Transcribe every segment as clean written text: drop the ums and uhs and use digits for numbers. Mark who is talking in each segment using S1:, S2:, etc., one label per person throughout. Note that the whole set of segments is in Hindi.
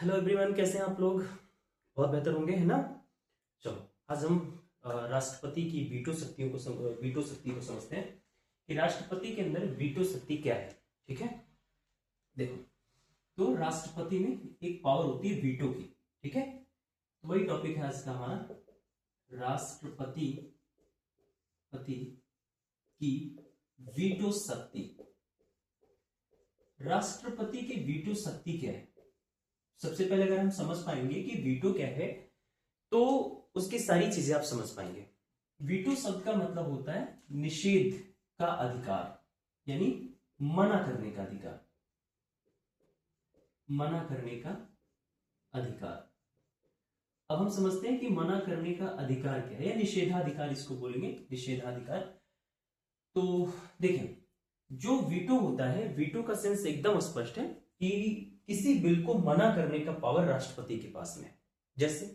S1: हेलो एवरीवन, कैसे हैं आप लोग। बहुत बेहतर होंगे, है ना। चलो, आज हम राष्ट्रपति की वीटो शक्ति को समझते हैं कि राष्ट्रपति के अंदर वीटो शक्ति क्या है। ठीक है, देखो, तो राष्ट्रपति में एक पावर होती है वीटो की। ठीक है, तो वही टॉपिक है आज का हमारा, राष्ट्रपति पति की वीटो शक्ति। राष्ट्रपति की वीटो शक्ति क्या है। सबसे पहले अगर हम समझ पाएंगे कि वीटो क्या है तो उसकी सारी चीजें आप समझ पाएंगे। वीटो शब्द का मतलब होता है निषेध का अधिकार, यानी मना करने का अधिकार। मना करने का अधिकार। अब हम समझते हैं कि मना करने का अधिकार क्या है, या निषेधाधिकार इसको बोलेंगे, निषेधाधिकार। तो देखें, जो वीटो होता है, वीटो का सेंस एकदम स्पष्ट है कि किसी बिल को मना करने का पावर राष्ट्रपति के पास में है। जैसे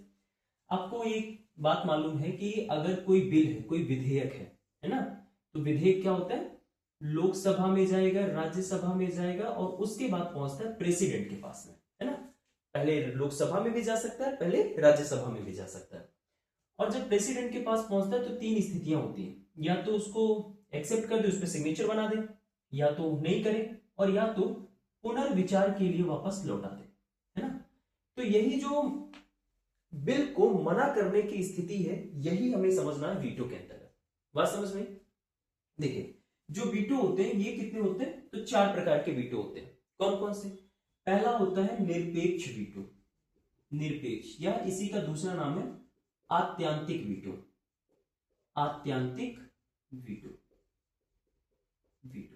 S1: आपको एक बात मालूम है कि अगर कोई बिल है, कोई विधेयक है ना, तो विधेयक क्या होता है, लोकसभा में जाएगा, राज्यसभा में जाएगा और उसके बाद पहुंचता है प्रेसिडेंट के पास में, है ना। पहले लोकसभा में भी जा सकता है, पहले राज्यसभा में भी जा सकता है। और जब प्रेसिडेंट के पास पहुंचता है तो तीन स्थितियां होती हैं, या तो उसको एक्सेप्ट कर दे, उस पर सिग्नेचर बना दे, या तो नहीं करे, और या तो पुनर्विचार के लिए वापस लौटा दे, है ना। तो यही जो बिल को मना करने की स्थिति है, यही हमें समझना है वीटो के अंतर्गत। बात समझ में। देखिए, जो वीटो होते हैं ये कितने होते हैं, तो चार प्रकार के वीटो होते हैं। कौन कौन से। पहला होता है निरपेक्ष वीटो, निरपेक्ष, या इसी का दूसरा नाम है आत्यांतिक वीटो। आत्यांतिक वीटो, वीटो।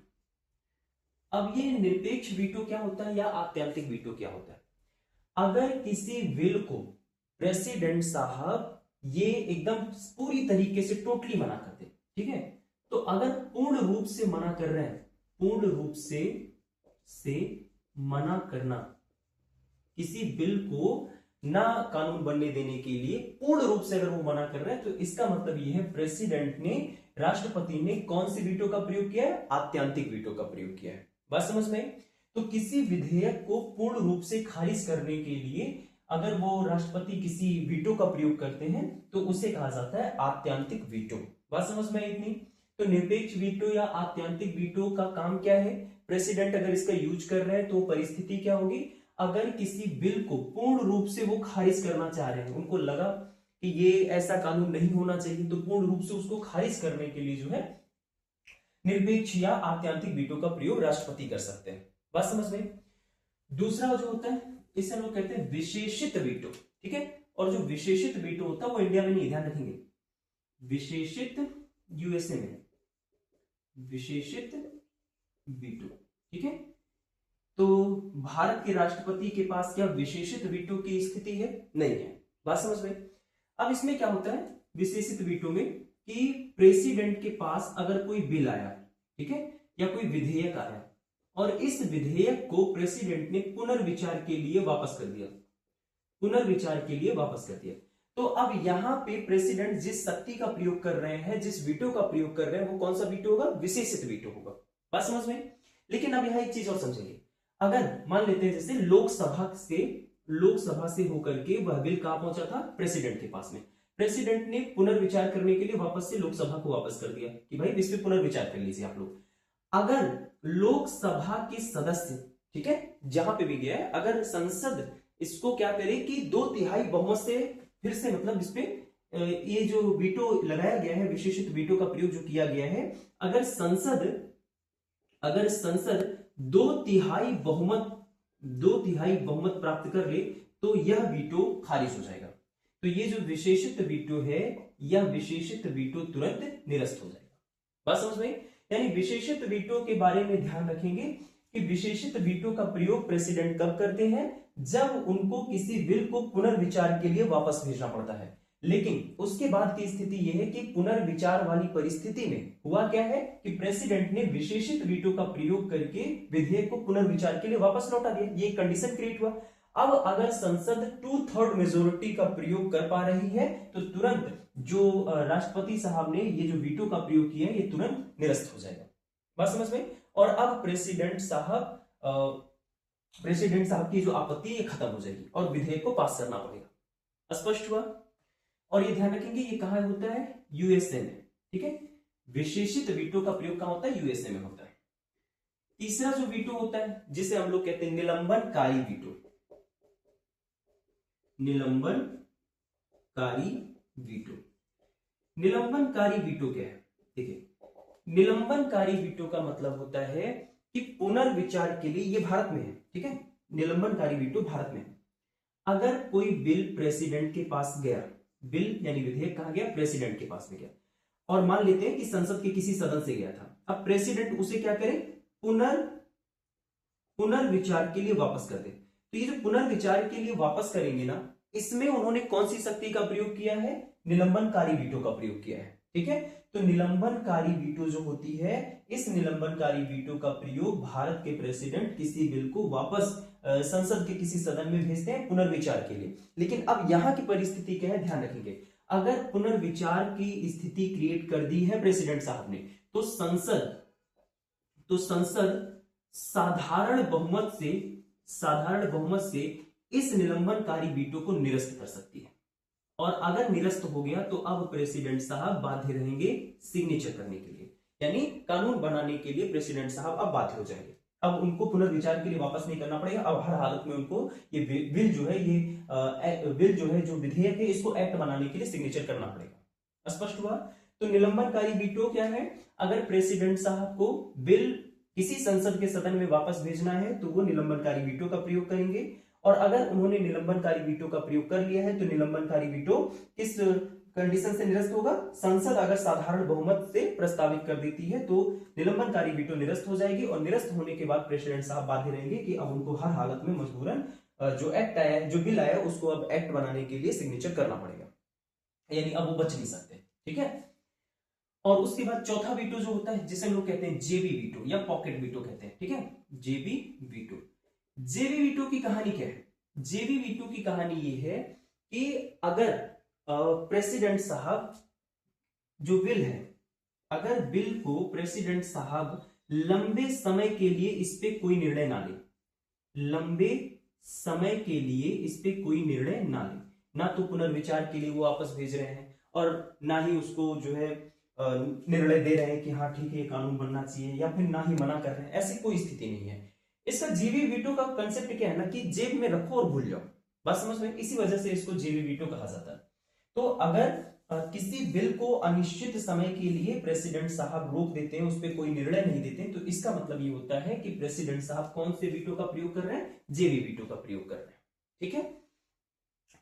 S1: अब ये निरपेक्ष वीटो क्या होता है या आत्यांतिक वीटो क्या होता है। अगर किसी बिल को प्रेसिडेंट साहब ये एकदम पूरी तरीके से टोटली मना कर दे, ठीक है, तो अगर पूर्ण रूप से मना कर रहे हैं, पूर्ण रूप से मना करना, किसी बिल को ना कानून बनने देने के लिए पूर्ण रूप से अगर वो मना कर रहे हैं, तो इसका मतलब ये है प्रेसिडेंट ने, राष्ट्रपति ने कौन सी वीटो का प्रयोग किया है, आत्यांतिक वीटो का प्रयोग किया है। बात समझ में। तो किसी विधेयक को पूर्ण रूप से खारिज करने के लिए अगर वो राष्ट्रपति किसी वीटो का प्रयोग करते हैं तो उसे कहा जाता है आत्यांतिक वीटो। बात समझ में इतनी। तो निरपेक्ष वीटो या आत्यांतिक वीटो का काम क्या है, प्रेसिडेंट अगर इसका यूज कर रहे हैं तो परिस्थिति क्या होगी, अगर किसी बिल को पूर्ण रूप से वो खारिज करना चाह रहे हैं, उनको लगा कि ये ऐसा कानून नहीं होना चाहिए, तो पूर्ण रूप से उसको खारिज करने के लिए जो है निरपेक्ष या आत्यांतिक वीटो का प्रयोग राष्ट्रपति कर सकते हैं। बात समझ में। दूसरा जो होता है इसे हम लोग कहते हैं विशेषित वीटो, ठीक है। और जो विशेषित वीटो होता है वो इंडिया में नहीं, ध्यान रखेंगे, विशेषित यूएसए में, विशेषित वीटो, ठीक है। तो भारत के राष्ट्रपति के पास क्या विशेषित वीटो की स्थिति है, नहीं है। बात समझ में। अब इसमें क्या होता है विशेषित वीटो में, कि प्रेसिडेंट के पास अगर कोई बिल आया, ठीक है, या कोई विधेयक आया और इस विधेयक को प्रेसिडेंट ने पुनर्विचार के लिए वापस कर दिया, पुनर्विचार के लिए वापस कर दिया, तो अब यहां पे प्रेसिडेंट जिस शक्ति का प्रयोग कर रहे हैं, जिस वीटो का प्रयोग कर रहे हैं, वो कौन सा वीटो होगा, विशेषित वीटो होगा। बात समझ में। लेकिन अब यहां एक चीज और समझेंगे, अगर मान लेते हैं जैसे लोकसभा से होकर के वह बिल कहां पहुंचा था, प्रेसिडेंट के पास में, प्रेसिडेंट ने पुनर्विचार करने के लिए वापस से लोकसभा को वापस कर दिया कि भाई इस पे पुनर्विचार कर लीजिए आप लोग। अगर लोकसभा के सदस्य, ठीक है, जहां पे भी गया है, अगर संसद इसको क्या करे कि 2/3 बहुमत से फिर से, मतलब इस पे ये जो वीटो लगाया गया है, विशेषित वीटो का प्रयोग जो किया गया है, अगर संसद 2/3 बहुमत प्राप्त कर ले तो यह वीटो खारिज हो जाएगा। तो ये जो विशेषित वीटो है, यह विशेषित वीटो तुरंत निरस्त हो जाएगा। बात समझ में। यानी विशेषित वीटो के बारे में ध्यान रखेंगे कि विशेषित वीटो का प्रयोग प्रेसिडेंट कब करते हैं, जब उनको किसी बिल को पुनर्विचार के लिए वापस भेजना पड़ता है। लेकिन उसके बाद की स्थिति यह है कि पुनर्विचार वाली परिस्थिति में हुआ क्या है कि प्रेसिडेंट ने विशेषित वीटो का प्रयोग करके विधेयक को पुनर्विचार के लिए वापस लौटा दिया, ये कंडीशन क्रिएट हुआ। अब अगर संसद 2/3 मेजोरिटी का प्रयोग कर पा रही है तो तुरंत जो राष्ट्रपति साहब ने ये जो वीटो का प्रयोग किया है ये तुरंत निरस्त हो जाएगा। बात समझ में। और अब प्रेसिडेंट साहब प्रेसिडेंट साहब की जो आपत्ति ये खत्म हो जाएगी और विधेयक को पास करना पड़ेगा। स्पष्ट हुआ? और ये ध्यान रखेंगे ये कहां होता है? यूएसए में। ठीक है, विशेषित वीटो का प्रयोग कहां होता है? यूएसए में होता है। तीसरा जो वीटो होता है जिसे हम लोग कहते हैं निलंबनकारी वीटो। निलंबनकारी वीटो। निलंबनकारी वीटो क्या है? देखिए, निलंबनकारी वीटो का मतलब होता है कि पुनर्विचार के लिए, ये भारत में है, ठीक है, निलंबनकारी वीटो भारत में है। अगर कोई बिल प्रेसिडेंट के पास गया, बिल यानी विधेयक कहां गया? प्रेसिडेंट के पास में गया, और मान लेते हैं कि संसद के किसी सदन से गया था। अब प्रेसिडेंट उसे क्या करे? पुनर्विचार के लिए वापस कर दे। तो ये जो पुनर्विचार के लिए वापस करेंगे ना, इसमें उन्होंने कौन सी शक्ति का प्रयोग किया है? निलंबनकारी वीटो का प्रयोग किया है। ठीक है, तो निलंबनकारी वीटो जो होती है, इस निलंबनकारी वीटो का प्रयोग भारत के प्रेसिडेंट किसी बिल को वापस संसद के किसी सदन में भेजते हैं पुनर्विचार के लिए। लेकिन अब यहां की परिस्थिति क्या है, ध्यान रखेंगे। अगर पुनर्विचार की स्थिति क्रिएट कर दी है प्रेसिडेंट साहब ने, तो संसद साधारण बहुमत से इस निलंबनकारी वीटो को निरस्त कर सकती है। और अगर निरस्त हो गया तो अब प्रेसिडेंट साहब बाध्य रहेंगे सिग्नेचर करने के लिए, यानी कानून बनाने के लिए प्रेसिडेंट साहब अब बाध्य हो जाएंगे। अब उनको पुनर्विचार के लिए वापस नहीं करना पड़ेगा। अब हर हालत में उनको ये बिल जो है, ये बिल जो है, जो विधेयक है, इसको एक्ट बनाने के लिए सिग्नेचर करना पड़ेगा। स्पष्ट हुआ? तो निलंबनकारी वीटो क्या है? अगर प्रेसिडेंट साहब को बिल किसी संसद के सदन में वापस भेजना है तो वो निलंबनकारी वीटो का प्रयोग करेंगे। और अगर उन्होंने निलंबनकारी वीटो का प्रयोग कर लिया है तो निलंबनकारी वीटो किस कंडीशन से निरस्त होगा? संसद अगर साधारण बहुमत से प्रस्तावित कर देती है तो निलंबनकारी वीटो निरस्त हो जाएगी, और निरस्त होने के बाद प्रेसिडेंट साहब बाध्य रहेंगे कि अब उनको हर हालत में मजबूरन जो एक्ट आया है, जो बिल आया है, उसको अब एक्ट बनाने के लिए सिग्नेचर करना पड़ेगा, यानी अब वो बच नहीं सकते। ठीक है, और उसके बाद चौथा वीटो जो होता है, जिसे हम लोग कहते हैं जेबी वीटो या पॉकेट वीटो कहते हैं। ठीक है, जेबी वीटो। जेबी वीटो की कहानी क्या है? जेबी वीटो की कहानी ये है कि अगर प्रेसिडेंट साहब जो बिल है, अगर बिल को प्रेसिडेंट साहब लंबे समय के लिए इस पे कोई निर्णय ना ले, लंबे समय के लिए इस पे कोई निर्णय ना ले, ना तो पुनर्विचार के लिए वो वापस भेज रहे हैं और ना ही उसको जो है निर्णय दे रहे हैं कि हाँ ठीक है ये कानून बनना चाहिए, या फिर ना ही मना कर रहे हैं, ऐसी कोई स्थिति नहीं है। इसका जेबी वीटो का कंसेप्ट क्या है ना, कि जेब में रखो और भूल जाओ, बात समझ में? इसी वजह से इसको जेबी वीटो कहा जाता है। तो अगर किसी बिल को अनिश्चित समय के लिए प्रेसिडेंट साहब रोक देते हैं, उस पर कोई निर्णय नहीं देते, तो इसका मतलब ये होता है कि प्रेसिडेंट साहब कौन से वीटो का प्रयोग कर रहे हैं? जेबी वीटो का प्रयोग कर रहे हैं। ठीक है,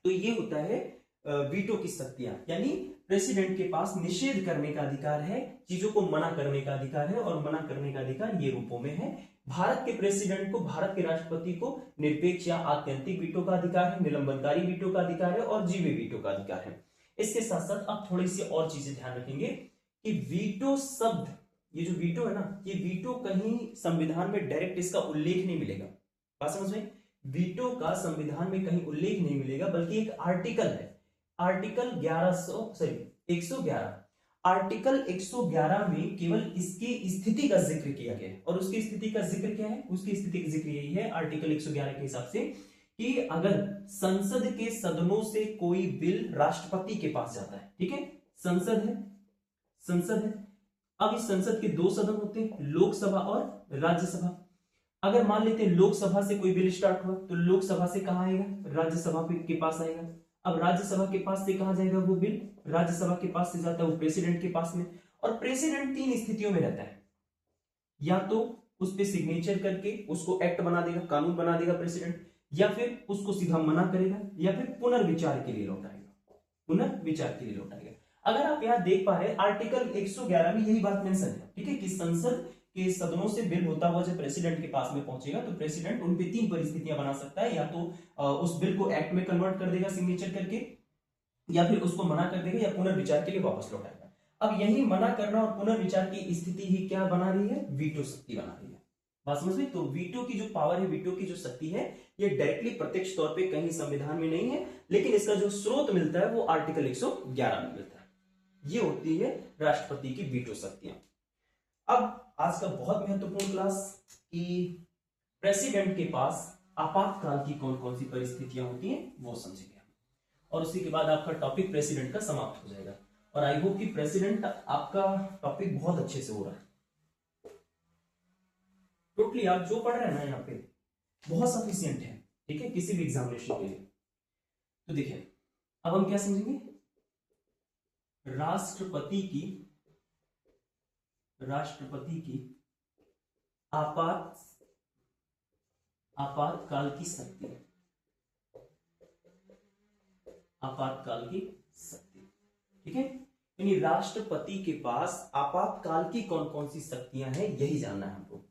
S1: तो ये होता है वीटो की शक्तियां, यानी प्रेसिडेंट के पास निषेध करने का अधिकार है, चीजों को मना करने का अधिकार है, और मना करने का अधिकार ये रूपों में है। भारत के प्रेसिडेंट को, भारत के राष्ट्रपति को निरपेक्ष या आत्यंतिक वीटो का अधिकार है, निलंबनकारी वीटो का अधिकार है, और जीवे वीटो का अधिकार है। इसके साथ साथ आप थोड़ी सी और चीजें ध्यान रखेंगे कि वीटो शब्द, ये जो वीटो है ना, ये वीटो कहीं संविधान में डायरेक्ट इसका उल्लेख नहीं मिलेगा, बात समझ में? वीटो का संविधान में कहीं उल्लेख नहीं मिलेगा, बल्कि एक आर्टिकल है, आर्टिकल 111, आर्टिकल 111 में केवल इसकी स्थिति का जिक्र किया गया है। और उसकी स्थिति का जिक्र क्या है? उसकी स्थिति का जिक्र यही है आर्टिकल 111 के हिसाब से कि अगर संसद के सदनों से कोई बिल राष्ट्रपति के पास जाता है, ठीक है, संसद है, अब इस संसद के दो सदन होते हैं, लोकसभा और राज्यसभा। अगर मान लेते हैं लोकसभा से कोई बिल स्टार्ट हुआ तो लोकसभा से कहां आएगा? राज्यसभा के पास आएगा। अब राज्यसभा के पास से कहां जाएगा वो बिल? राज्यसभा के पास से जाता है वो प्रेसिडेंट के पास में। और प्रेसिडेंट तीन स्थितियों में रहता है, या तो उस पर सिग्नेचर करके उसको एक्ट बना देगा, कानून बना देगा प्रेसिडेंट, या फिर उसको सीधा मना करेगा, या फिर पुनर्विचार के लिए लौटाएगा, पुनर्विचार के लिए लौटाएगा। अगर आप यहां देख पा रहे हैं आर्टिकल 111 में यही बात मेंशन है, ठीक है, कि संसद के सदनों से बिल होता हुआ जब प्रेसिडेंट के पास में पहुंचेगा तो प्रेसिडेंट उन पे तीन परिस्थितियां बना सकता है, या तो उस बिल को एक्ट में कन्वर्ट कर देगा सिग्नेचर करके, या फिर उसको मना कर देगा, या पुनर्विचार के लिए वापस लौटाएगा। अब यही मना करना और पुनर्विचार की स्थिति ही क्या बना रही है? वीटो शक्ति बना रही है, बात समझ में? तो वीटो की जो पावर है, वीटो की जो शक्ति है, ये डायरेक्टली प्रत्यक्ष तौर पे कहीं संविधान में नहीं है, लेकिन इसका जो स्रोत मिलता है वो आर्टिकल 111 में मिलता है। ये होती है राष्ट्रपति की वीटो शक्तियां। अब आज का बहुत महत्वपूर्ण क्लास कि प्रेसिडेंट के पास आपातकाल की कौन कौन सी परिस्थितियां होती हैं वो समझेंगे और उसी के बाद आपका टॉपिक प्रेसिडेंट का समाप्त हो जाएगा। और आई होप कि प्रेसिडेंट आपका टॉपिक बहुत अच्छे से हो रहा है। टोटली आप जो पढ़ रहे हैं ना यहाँ पे बहुत सफिशियंट है, ठीक है, किसी भी एग्जामिनेशन के लिए। तो देखिए अब हम क्या समझेंगे, राष्ट्रपति की आपातकाल की शक्ति, आपातकाल की शक्ति, ठीक है। यानी राष्ट्रपति के पास आपातकाल की कौन कौन सी शक्तियां हैं यही जानना है हमको।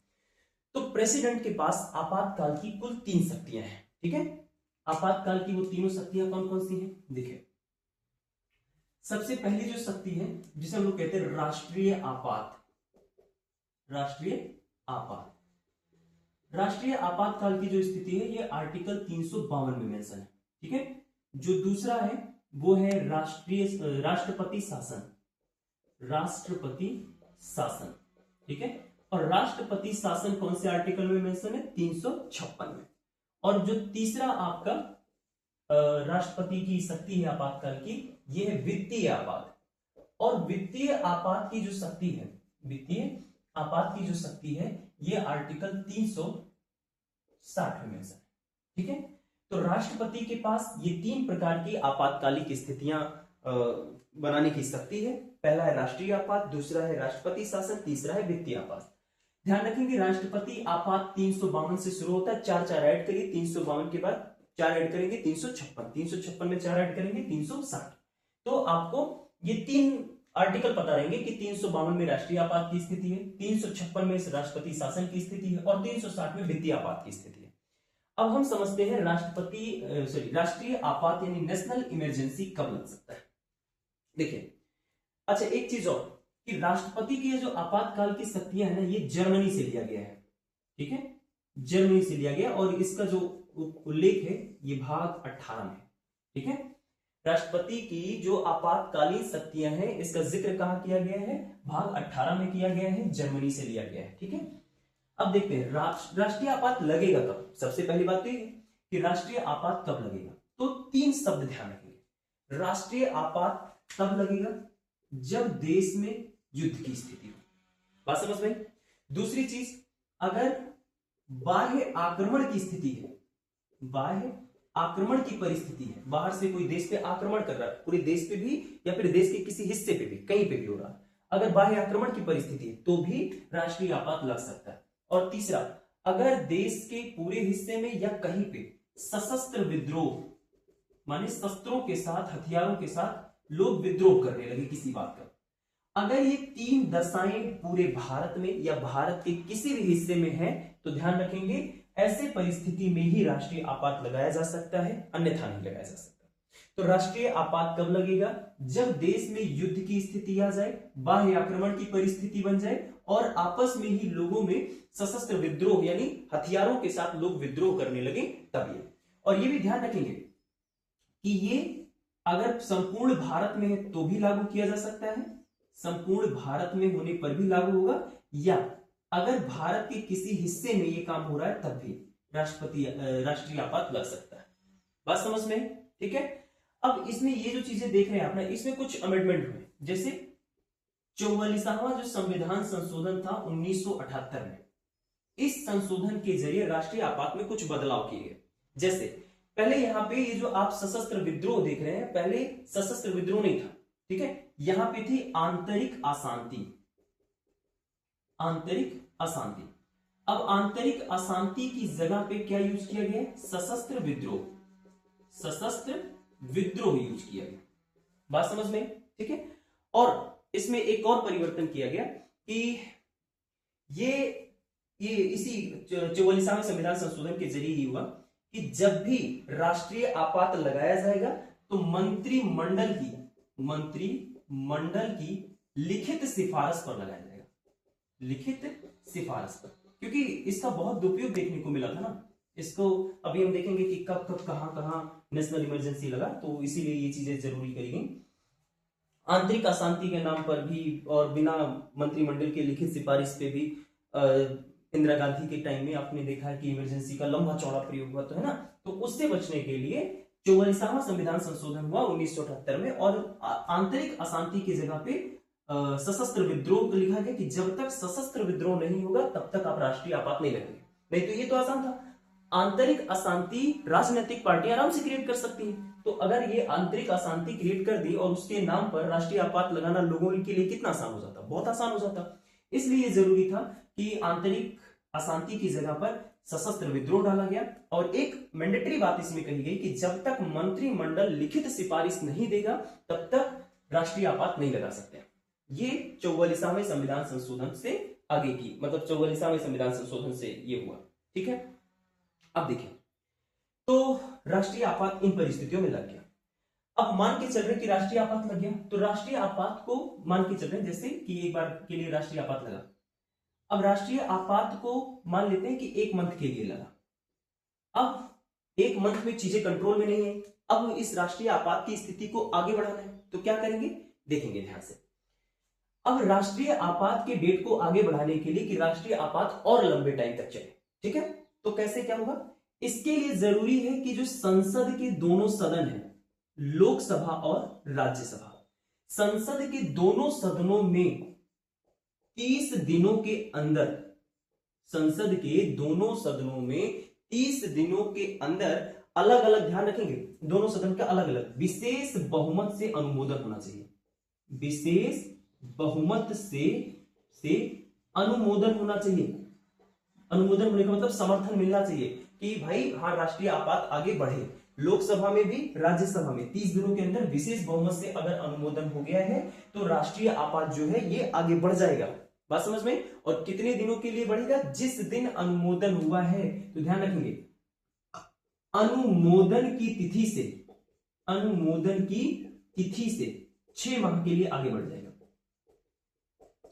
S1: तो प्रेसिडेंट के पास आपातकाल की कुल 3 शक्तियां हैं, ठीक है। आपातकाल की वो तीनों शक्तियां कौन कौन सी हैं देखिए। सबसे पहली जो शक्ति है जिसे हम लोग कहते हैं राष्ट्रीय आपात, राष्ट्रीय आपातकाल की जो स्थिति है ये आर्टिकल 352 में मेंशन है, ठीक है। जो दूसरा है वो है राष्ट्रपति शासन, ठीक है। और राष्ट्रपति शासन कौन से आर्टिकल में मेंशन है, 356 में। और जो तीसरा आपका राष्ट्रपति की शक्ति है आपातकाल की, ये है वित्तीय आपात। और वित्तीय आपात की जो शक्ति है, वित्तीय आपात की जो शक्ति है ये आर्टिकल 360 में मेंशन है, ठीक है। तो राष्ट्रपति के पास ये 3 प्रकार की आपातकालिक स्थितियां बनाने की शक्ति है। पहला है राष्ट्रीय आपात, दूसरा है राष्ट्रपति शासन, तीसरा है वित्तीय आपात। ध्यान रखेंगे राष्ट्रपति आपात 352 से शुरू होता है, 4 ऐड करिए, 352 के बाद 4 ऐड करेंगे 356 में 4 ऐड करेंगे 360। तो आपको ये 3 आर्टिकल पता रहेंगे कि 352 में राष्ट्रीय आपात की स्थिति है, 356 में राष्ट्रपति शासन की स्थिति है और 360 में वित्तीय आपात की स्थिति है। अब हम समझते हैं राष्ट्रीय आपात यानी नेशनल इमरजेंसी कब लग सकता है। देखिए अच्छा एक चीज और कि राष्ट्रपति की जो आपातकाल की शक्तियां है ना ये जर्मनी से लिया गया है, ठीक है, जर्मनी से लिया गया। और इसका जो उल्लेख है ये भाग 18 में, ठीक है। राष्ट्रपति की जो आपातकालीन शक्तियां हैं इसका जिक्र कहां किया गया है, भाग 18 में किया गया है, जर्मनी से लिया गया है, ठीक है। अब देखते हैं राष्ट्रीय आपात लगेगा कब। सबसे पहली बात तो ये कि राष्ट्रीय आपात कब लगेगा, तो 3 शब्द ध्यान रखेंगे। राष्ट्रीय आपात तब लगेगा जब देश में युद्ध की स्थिति हो, बात समझ में। दूसरी चीज, अगर बाह्य आक्रमण की स्थिति है, बाह्य आक्रमण की परिस्थिति है, बाहर से कोई देश पे आक्रमण कर रहा है, पूरे देश पे भी या फिर देश के किसी हिस्से पे भी, कहीं पे भी हो रहा है, अगर बाह्य आक्रमण की परिस्थिति है तो भी राष्ट्रीय आपात लग सकता है। और तीसरा, अगर देश के पूरे हिस्से में या कहीं पे सशस्त्र विद्रोह माने शस्त्रों के साथ, हथियारों के साथ लोग विद्रोह करने लगे किसी बात का, अगर ये 3 दशाएं पूरे भारत में या भारत के किसी भी हिस्से में है तो ध्यान रखेंगे ऐसे परिस्थिति में ही राष्ट्रीय आपात लगाया जा सकता है, अन्यथा नहीं लगाया जा सकता। तो राष्ट्रीय आपात कब लगेगा, जब देश में युद्ध की स्थिति आ जाए, बाह्य आक्रमण की परिस्थिति बन जाए और आपस में ही लोगों में सशस्त्र विद्रोह यानी हथियारों के साथ लोग विद्रोह करने लगे तब ये। और ये भी ध्यान रखेंगे कि ये अगर संपूर्ण भारत में है तो भी लागू किया जा सकता है, संपूर्ण भारत में होने पर भी लागू होगा, या अगर भारत के किसी हिस्से में ये काम हो रहा है तब भी राष्ट्रीय आपात लग सकता है। बात समझ में, ठीक है। अब इसमें ये जो चीजें देख रहे हैं आप ना, इसमें कुछ अमेंडमेंट हुए, जैसे 44वां जो संविधान संशोधन था 1978 में, इस संशोधन के जरिए राष्ट्रीय आपात में कुछ बदलाव किए गए। जैसे पहले यहां पे ये जो आप सशस्त्र विद्रोह देख रहे हैं, पहले सशस्त्र विद्रोह नहीं था, ठीक है, यहां पे थी आंतरिक अशांति, आंतरिक अशांति। अब आंतरिक अशांति की जगह पे क्या यूज किया गया, सशस्त्र विद्रोह, सशस्त्र विद्रोह यूज किया गया। बात समझ में, ठीक है। और इसमें एक और परिवर्तन किया गया कि ये इसी 44वें संविधान संशोधन के जरिए ही हुआ कि जब भी राष्ट्रीय आपात लगाया जाएगा तो मंत्रिमंडल की लिखित सिफारिश पर लगाया जाएगा, लिखित सिफारिश पर, क्योंकि इसका बहुत दुरुपयोग देखने को मिला था ना। इसको अभी हम देखेंगे कि कब कब कहां नेशनल इमरजेंसी लगा, तो इसीलिए ये चीजें जरूरी करी गई। आंतरिक अशांति के नाम पर भी और बिना मंत्रिमंडल के लिखित सिफारिश पे भी इंदिरा गांधी के टाइम में आपने देखा है कि इमरजेंसी का लंबा चौड़ा प्रयोग हुआ, तो है ना, तो उससे बचने के लिए 44वां संविधान संशोधन हुआ 1978 में, और आंतरिक अशांति की जगह पे सशस्त्र विद्रोह लिखा गया कि जब तक सशस्त्र विद्रोह नहीं होगा तब तक आप राष्ट्रीय आपात नहीं लगेंगे। नहीं तो ये तो आसान था, आंतरिक अशांति राजनीतिक पार्टी आराम से क्रिएट कर सकती है, तो अगर ये आंतरिक अशांति क्रिएट कर दी और उसके नाम पर राष्ट्रीय आपात लगाना लोगों के लिए कितना आसान हो जाता, बहुत आसान हो जाता। इसलिए जरूरी था कि आंतरिक अशांति की जगह पर सशस्त्र विद्रोह डाला गया, और एक मैंडेटरी बात इसमें कही गई कि जब तक मंत्रिमंडल लिखित सिफारिश नहीं देगा तब तक राष्ट्रीय आपात नहीं लगा सकते। ये 44वें संविधान संशोधन से आगे की, मतलब 44वें संविधान संशोधन से ये हुआ। ठीक है, अब देखिए, तो राष्ट्रीय आपात इन परिस्थितियों में लग गया। अब मान के चल रहे कि राष्ट्रीय आपात लग गया, तो राष्ट्रीय आपात को मान के चल रहे जैसे कि एक बार के लिए राष्ट्रीय आपात लगा। अब राष्ट्रीय आपात को मान लेते हैं कि 1 मंथ के लिए लगा। अब 1 मंथ में चीजें कंट्रोल में नहीं है, अब इस राष्ट्रीय आपात की स्थिति को आगे बढ़ाना है, तो क्या करेंगे, देखेंगे ध्यान से। अब राष्ट्रीय आपात के डेट को आगे बढ़ाने के लिए कि राष्ट्रीय आपात और लंबे टाइम तक चले, ठीक है, तो कैसे क्या होगा, इसके लिए जरूरी है कि जो संसद के दोनों सदन हैं, लोकसभा और राज्यसभा, संसद के दोनों सदनों में 30 दिनों के अंदर, संसद के दोनों सदनों में 30 दिनों के अंदर अलग अलग, ध्यान रखेंगे दोनों सदन का अलग अलग, विशेष बहुमत से अनुमोदन होना चाहिए, विशेष बहुमत से अनुमोदन होना चाहिए। अनुमोदन होने का मतलब समर्थन मिलना चाहिए कि भाई हाँ राष्ट्रीय आपात आगे बढ़े। लोकसभा में भी राज्यसभा में 30 दिनों के अंदर विशेष बहुमत से अगर अनुमोदन हो गया है तो राष्ट्रीय आपात जो है ये आगे बढ़ जाएगा। बात समझ में? और कितने दिनों के लिए बढ़ेगा? जिस दिन अनुमोदन हुआ है, तो ध्यान रखेंगे अनुमोदन की तिथि से, अनुमोदन की तिथि से 6 माह के लिए आगे बढ़ जाएगा,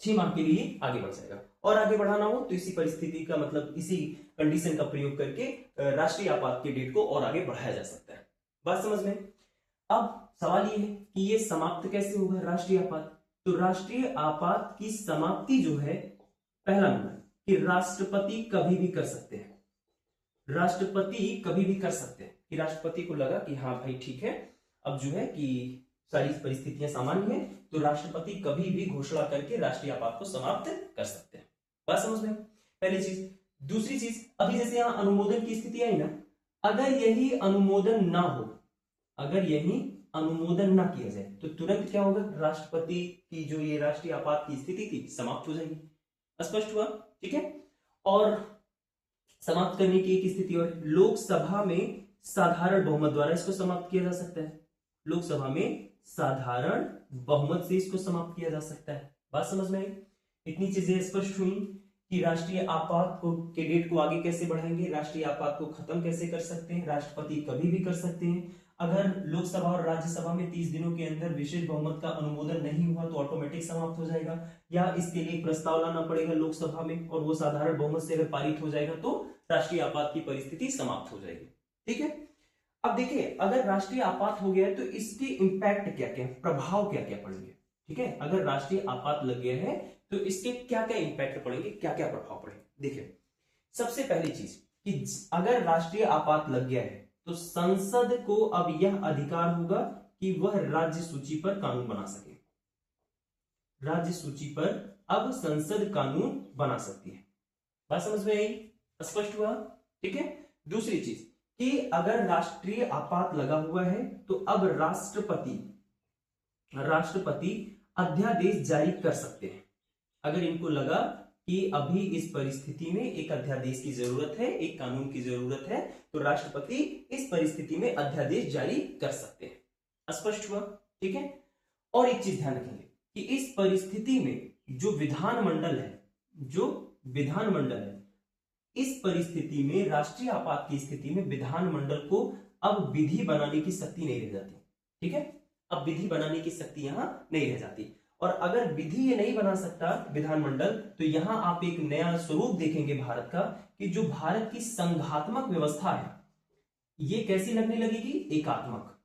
S1: 6 माह के लिए आगे बढ़ जाएगा। और आगे बढ़ाना हो तो इसी परिस्थिति का मतलब इसी कंडीशन का प्रयोग करके राष्ट्रीय आपात के डेट को और आगे बढ़ाया जा सकता है। बात समझ में? अब सवाल ये है कि ये समाप्त कैसे होगा राष्ट्रीय आपात? तो राष्ट्रीय आपात की समाप्ति जो है, पहला नंबर कि राष्ट्रपति कभी भी कर सकते हैं, राष्ट्रपति कभी भी कर सकते हैं कि राष्ट्रपति को लगा कि हाँ भाई ठीक है, अब जो है कि सारी परिस्थितियां सामान्य है, तो राष्ट्रपति कभी भी घोषणा करके राष्ट्रीय आपात को समाप्त कर सकते हैं। बात समझ में? पहली चीज। दूसरी चीज, अभी जैसे यहां अनुमोदन की स्थिति आई ना, अगर यही अनुमोदन ना हो, अगर यही अनुमोदन ना किया जाए तो तुरंत क्या होगा, राष्ट्रपति की जो ये राष्ट्रीय आपात की स्थिति थी समाप्त हो जाएगी। स्पष्ट हुआ? ठीक है। और समाप्त करने की एक स्थिति और, लोकसभा में साधारण बहुमत द्वारा इसको समाप्त किया जा सकता है, लोकसभा में साधारण बहुमत से इसको समाप्त किया जा सकता है। बात समझ में आई? इतनी चीजें स्पष्ट हुई कि राष्ट्रीय आपात को के डेट को आगे कैसे बढ़ाएंगे, राष्ट्रीय आपात को खत्म कैसे कर सकते हैं, राष्ट्रपति कभी भी कर सकते हैं। अगर लोकसभा और राज्यसभा में 30 दिनों के अंदर विशेष बहुमत का अनुमोदन नहीं हुआ तो ऑटोमेटिक समाप्त हो जाएगा, या इसके लिए प्रस्ताव लाना पड़ेगा लोकसभा में और वो साधारण बहुमत से अगर पारित हो जाएगा तो राष्ट्रीय आपात की परिस्थिति समाप्त हो जाएगी। ठीक है। अब देखिए, अगर राष्ट्रीय आपात हो गया है तो इसके इंपैक्ट क्या क्या, प्रभाव क्या क्या पड़ेंगे। ठीक है, अगर राष्ट्रीय आपात लग गया है तो इसके क्या क्या इंपैक्ट पड़ेंगे, क्या क्या प्रभाव पड़ेंगे। देखिए, सबसे पहली चीज कि अगर राष्ट्रीय आपात लग गया है तो संसद को अब यह अधिकार होगा कि वह राज्य सूची पर कानून बना सके, राज्य सूची पर अब संसद कानून बना सकती है। बात समझ में आई? स्पष्ट हुआ? ठीक है। दूसरी चीज कि अगर राष्ट्रीय आपात लगा हुआ है तो अब राष्ट्रपति अध्यादेश जारी कर सकते हैं। अगर इनको लगा कि अभी इस परिस्थिति में एक अध्यादेश की जरूरत है, एक कानून की जरूरत है, तो राष्ट्रपति इस परिस्थिति में अध्यादेश जारी कर सकते हैं। स्पष्ट हुआ? ठीक है। और एक चीज ध्यान रखेंगे कि इस परिस्थिति में जो विधानमंडल है, जो विधानमंडल है, इस परिस्थिति में राष्ट्रीय आपात की स्थिति में विधानमंडल को अब विधि बनाने की शक्ति नहीं रह जाती। ठीक है, अब विधि बनाने की शक्ति यहां नहीं रह जाती। और अगर विधि ये नहीं बना सकता विधानमंडल, तो यहां आप एक नया स्वरूप देखेंगे भारत का, कि जो भारत की संघात्मक व्यवस्था है ये कैसी लगने लगेगी, एकात्मक।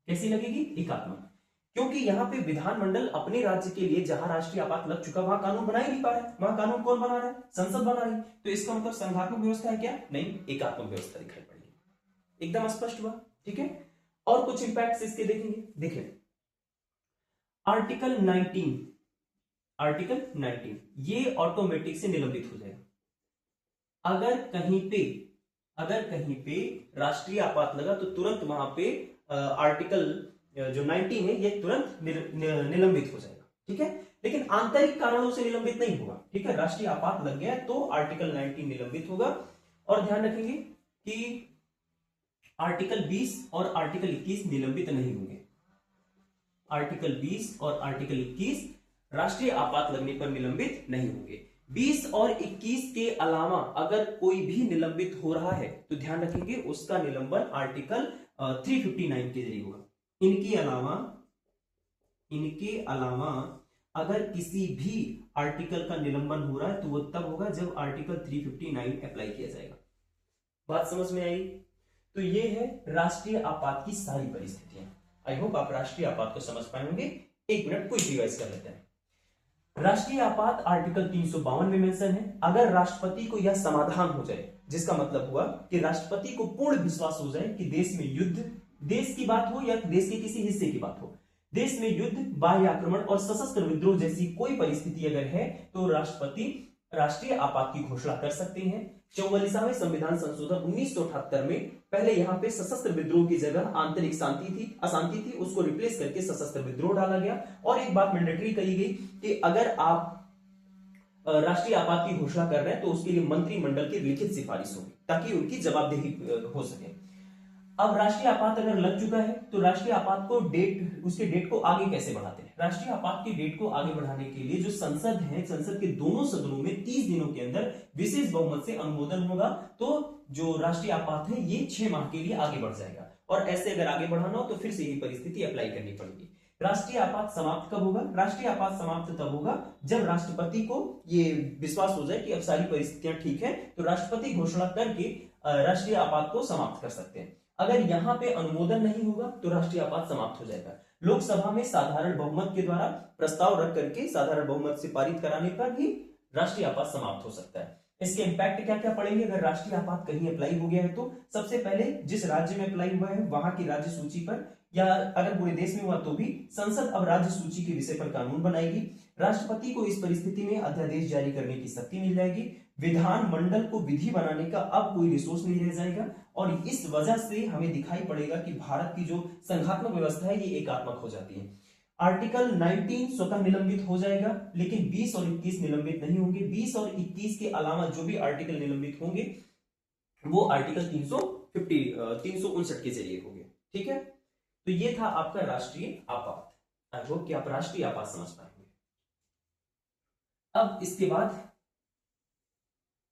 S1: कैसी लगेगी? एकात्मक। क्योंकि यहाँ पे विधानमंडल अपने राज्य के लिए जहां राष्ट्रीय आपात लग चुका वहां कानून बना ही नहीं पा रहा है, वहां कानून कौन बना रहा है, संसद बना रही है। तो इसका मतलब संघात्मक व्यवस्था है क्या, नहीं, एकात्मक व्यवस्था दिखाई पड़ेगी। एकदम स्पष्ट हुआ, ठीक है। और कुछ इंपैक्ट इसके देखेंगे। देखिए आर्टिकल 19, आर्टिकल 19 ये ऑटोमेटिक से निलंबित हो जाएगा। अगर कहीं पे राष्ट्रीय आपात लगा तो तुरंत वहां पे आर्टिकल जो 19 है ये तुरंत निलंबित हो जाएगा, ठीक है। लेकिन आंतरिक कारणों से निलंबित नहीं होगा, ठीक है। राष्ट्रीय आपात लग गया तो आर्टिकल 19 निलंबित होगा। और ध्यान रखेंगे कि आर्टिकल 20 और आर्टिकल 21 निलंबित नहीं होंगे। आर्टिकल 20 और आर्टिकल 21 राष्ट्रीय आपात लगने पर निलंबित नहीं होंगे। 20 और 21 के अलावा अगर कोई भी निलंबित हो रहा है तो ध्यान रखेंगे उसका निलंबन आर्टिकल 359 के जरिए होगा। इनके अलावा अगर किसी भी आर्टिकल का निलंबन हो रहा है तो वो तब होगा जब आर्टिकल 359 अप्लाई किया जाएगा। बात समझ में आई? तो ये है राष्ट्रीय आपात की सारी परिस्थितियां। आई होप आप राष्ट्रीय आपात को समझ पाए होंगे। एक मिनट क्विक रिवाइज कर लेते हैं। राष्ट्रीय आपात आर्टिकल 352 में मेंशन है, अगर राष्ट्रपति को यह समाधान हो जाए, जिसका मतलब हुआ कि राष्ट्रपति को पूर्ण विश्वास हो जाए कि देश में युद्ध, देश की बात हो या देश के किसी हिस्से की बात हो, देश में युद्ध, बाह्य आक्रमण और सशस्त्र विद्रोह जैसी कोई परिस्थिति अगर है तो राष्ट्रपति राष्ट्रीय आपात की घोषणा कर सकते हैं। 44वें संविधान संशोधन 1978 में पहले यहाँ पे सशस्त्र विद्रोह की जगह आंतरिक अशांति थी, उसको रिप्लेस करके सशस्त्र विद्रोह डाला गया। और एक बात मैंडेटरी कही गई कि अगर आप राष्ट्रीय आपात की घोषणा कर रहे हैं तो उसके लिए मंत्रिमंडल की लिखित सिफारिश होगी ताकि उनकी जवाबदेही हो सके। अब राष्ट्रीय आपात अगर लग चुका है तो राष्ट्रीय आपात को उसके डेट को आगे कैसे बढ़ाते हैं? राष्ट्रीय आपात की डेट को आगे बढ़ाने के लिए जो संसद है, संसद के दोनों सदनों में 30 दिनों के अंदर विशेष बहुमत से अनुमोदन होगा तो जो राष्ट्रीय आपात है ये 6 माह के लिए आगे बढ़ जाएगा। और ऐसे अगर आगे बढ़ाना हो तो फिर से यही परिस्थिति अप्लाई करनी पड़ेगी। राष्ट्रीय आपात समाप्त कब होगा? राष्ट्रीय आपात समाप्त तब होगा जब राष्ट्रपति को ये विश्वास हो जाए कि अब सारी परिस्थितियां ठीक है, तो राष्ट्रपति घोषणा करके राष्ट्रीय आपात को समाप्त कर सकते हैं। अगर यहां पे अनुमोदन नहीं होगा तो राष्ट्रीय आपात समाप्त हो जाएगा। लोकसभा में साधारण बहुमत के द्वारा प्रस्ताव रख करके साधारण बहुमत से पारित कराने पर भी राष्ट्रीय आपात समाप्त हो सकता है। इसके इंपैक्ट क्या क्या पड़ेंगे अगर राष्ट्रीय आपात कहीं अप्लाई हो गया है तो? सबसे पहले जिस राज्य में अप्लाई हुआ है वहां की राज्य सूची पर, या अगर पूरे देश में हुआ तो भी संसद अब राज्य सूची के विषय पर कानून बनाएगी। राष्ट्रपति को इस परिस्थिति में अध्यादेश जारी करने की शक्ति मिल जाएगी। विधानमंडल को विधि बनाने का अब कोई रिसोर्स नहीं रह जाएगा। और इस वजह से हमें दिखाई पड़ेगा कि भारत की जो संघात्मक व्यवस्था है ये एकात्मक हो जाती है। आर्टिकल 19 स्वतः निलंबित हो जाएगा, लेकिन 20 और 21 निलंबित नहीं होंगे। 20 और 21 के अलावा जो भी आर्टिकल निलंबित होंगे वो आर्टिकल 359 के जरिए होंगे, ठीक है। तो ये था आपका राष्ट्रीय आपात। आई होप कि आप राष्ट्रीय आपात समझ पाएंगे। अब इसके बाद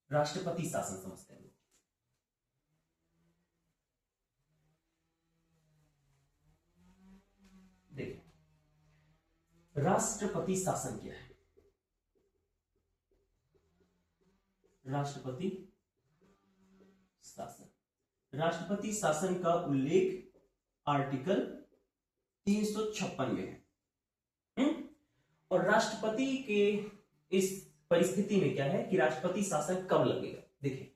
S1: राष्ट्रपति शासन समझते हैं। देखिए राष्ट्रपति शासन क्या है? राष्ट्रपति शासन का उल्लेख आर्टिकल 356 में है। और राष्ट्रपति के इस परिस्थिति में क्या है कि राष्ट्रपति शासन कब लगेगा? देखिए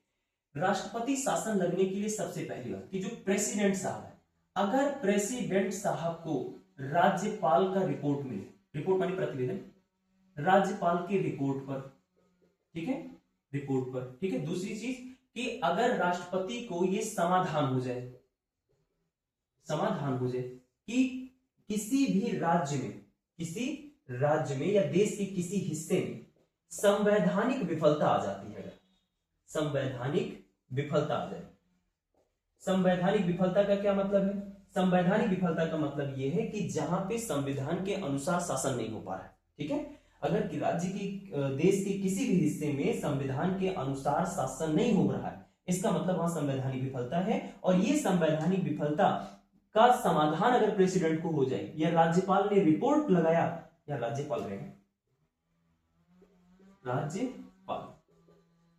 S1: राष्ट्रपति शासन लगने के लिए सबसे पहली बात कि जो प्रेसिडेंट साहब है, अगर प्रेसिडेंट साहब को राज्यपाल का रिपोर्ट मिले, रिपोर्ट मानी प्रतिवेदन, राज्यपाल के रिपोर्ट पर, ठीक है, रिपोर्ट पर, ठीक है। दूसरी चीज कि अगर राष्ट्रपति को यह समाधान हो जाए कि किसी भी राज्य में या देश के किसी हिस्से में संवैधानिक विफलता आ जाती है, संवैधानिक विफलता आ जाए। संवैधानिक विफलता का क्या मतलब है? संवैधानिक विफलता का मतलब यह है कि जहां पे संविधान के अनुसार शासन नहीं हो पा रहा है, ठीक है। अगर कि राज्य की देश के किसी भी हिस्से में संविधान के अनुसार शासन नहीं हो रहा है, इसका मतलब वहां संवैधानिक विफलता है। और ये संवैधानिक विफलता का समाधान अगर प्रेसिडेंट को हो जाए या राज्यपाल ने रिपोर्ट लगाया, या राज्यपाल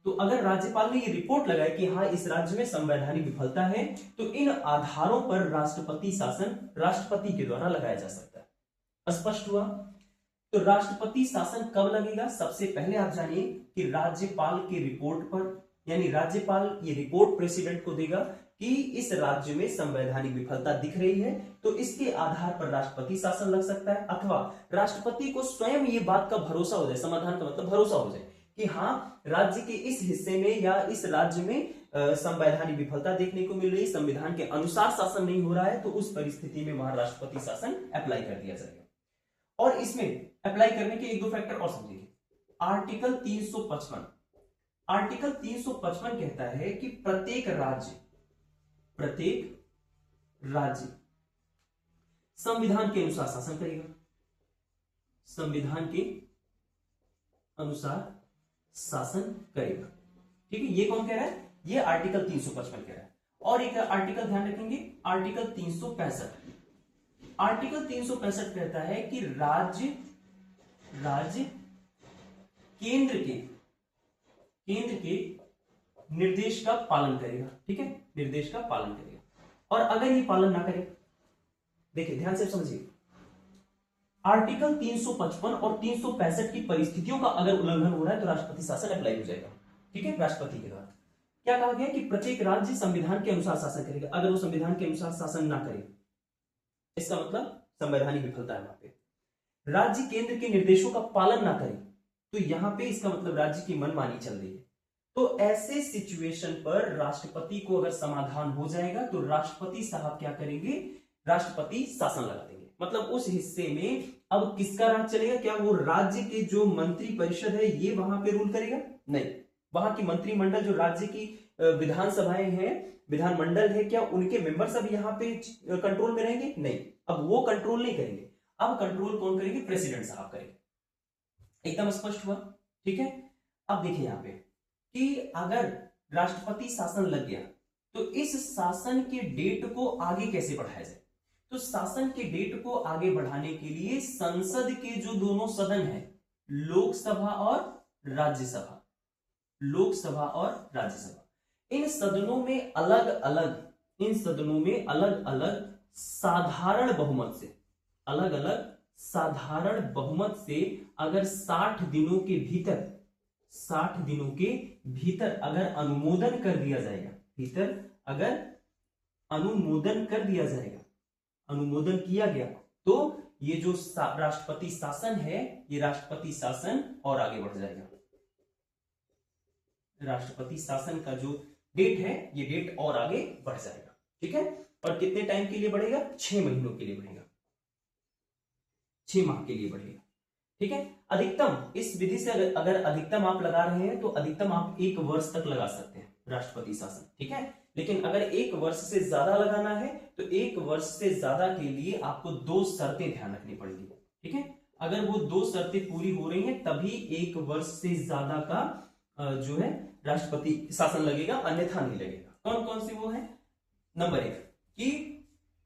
S1: तो अगर राज्यपाल ने ये रिपोर्ट लगाया कि हाँ इस राज्य में संवैधानिक विफलता है, तो इन आधारों पर राष्ट्रपति शासन राष्ट्रपति के द्वारा लगाया जा सकता है। स्पष्ट हुआ? तो राष्ट्रपति शासन कब लगेगा? सबसे पहले आप जानिए कि राज्यपाल के रिपोर्ट पर, यानी राज्यपाल ये रिपोर्ट प्रेसिडेंट को देगा कि इस राज्य में संवैधानिक विफलता दिख रही है, तो इसके आधार पर राष्ट्रपति शासन लग सकता है, अथवा राष्ट्रपति को स्वयं ये बात का भरोसा हो जाए, समाधान का मतलब भरोसा हो जाए कि हाँ, राज्य के इस हिस्से में या इस राज्य में संवैधानिक विफलता देखने को मिल रही, संविधान के अनुसार शासन नहीं हो रहा है, तो उस परिस्थिति में वहां राष्ट्रपति शासन अप्लाई कर दिया जाएगा। और इसमें अप्लाई करने के एक दो फैक्टर और समझिए। आर्टिकल 355 कहता है कि प्रत्येक राज्य संविधान के अनुसार शासन करेगा, संविधान के अनुसार शासन करेगा। ठीक है, ये कौन कह रहा है? ये आर्टिकल 355 कह रहा है। और एक आर्टिकल ध्यान रखेंगे, आर्टिकल 365। आर्टिकल 365 कहता है कि राज्य केंद्र के निर्देश का पालन करेगा। ठीक है, निर्देश का पालन करेगा। और अगर ये पालन ना करे, देखिए ध्यान से समझिए, आर्टिकल 355 और 365 की परिस्थितियों का अगर उल्लंघन हो रहा है तो राष्ट्रपति शासन अप्लाई हो जाएगा। ठीक है, राष्ट्रपति के द्वारा क्या कहा गया कि प्रत्येक राज्य संविधान के अनुसार शासन करेगा। अगर वो संविधान के अनुसार शासन ना करे, इसका मतलब संवैधानिक विफलता है। वहां पे राज्य केंद्र के निर्देशों का पालन ना करे, तो यहां पे इसका मतलब राज्य की मनमानी चल रही है। तो ऐसे सिचुएशन पर राष्ट्रपति को अगर समाधान हो जाएगा तो राष्ट्रपति साहब क्या करेंगे? राष्ट्रपति शासन लगा देंगे। मतलब उस हिस्से में अब किसका राज चलेगा? क्या वो राज्य के जो मंत्री परिषद है ये वहां पे रूल करेगा? नहीं, वहां की मंत्रिमंडल, जो राज्य की विधानसभाएं हैं, विधानमंडल है, क्या उनके मेंबर्स अब यहाँ पे कंट्रोल में रहेंगे? नहीं, अब वो कंट्रोल नहीं करेंगे। अब कंट्रोल कौन करेंगे? प्रेसिडेंट साहब करेंगे। एकदम स्पष्ट हुआ? ठीक है, अब देखिए यहाँ पे कि अगर राष्ट्रपति शासन लग गया तो इस शासन के डेट को आगे कैसे बढ़ाया जाए? तो शासन के डेट को आगे बढ़ाने के लिए संसद के जो दोनों सदन हैं, लोकसभा और राज्यसभा, इन सदनों में अलग अलग साधारण बहुमत से अगर 60 दिनों के भीतर अगर अनुमोदन कर दिया जाएगा, अनुमोदन किया गया, तो ये जो राष्ट्रपति शासन है, ये राष्ट्रपति शासन और आगे बढ़ जाएगा। राष्ट्रपति शासन का जो डेट है, ये डेट और आगे बढ़ जाएगा। ठीक है, और कितने टाइम के लिए बढ़ेगा? 6 महीनों के लिए बढ़ेगा, 6 माह के लिए बढ़ेगा। ठीक है, अधिकतम इस विधि से अगर अधिकतम आप लगा रहे हैं तो अधिकतम आप 1 वर्ष तक लगा सकते हैं राष्ट्रपति शासन। ठीक है, लेकिन अगर 1 वर्ष से ज्यादा लगाना है तो 1 वर्ष से ज्यादा के लिए आपको 2 शर्तें ध्यान रखनी पड़ेगी। ठीक है, अगर वो 2 शर्तें पूरी हो रही हैं तभी 1 वर्ष से ज्यादा का जो है राष्ट्रपति शासन लगेगा, अन्यथा नहीं लगेगा। कौन कौन सी वो है? नंबर 1 कि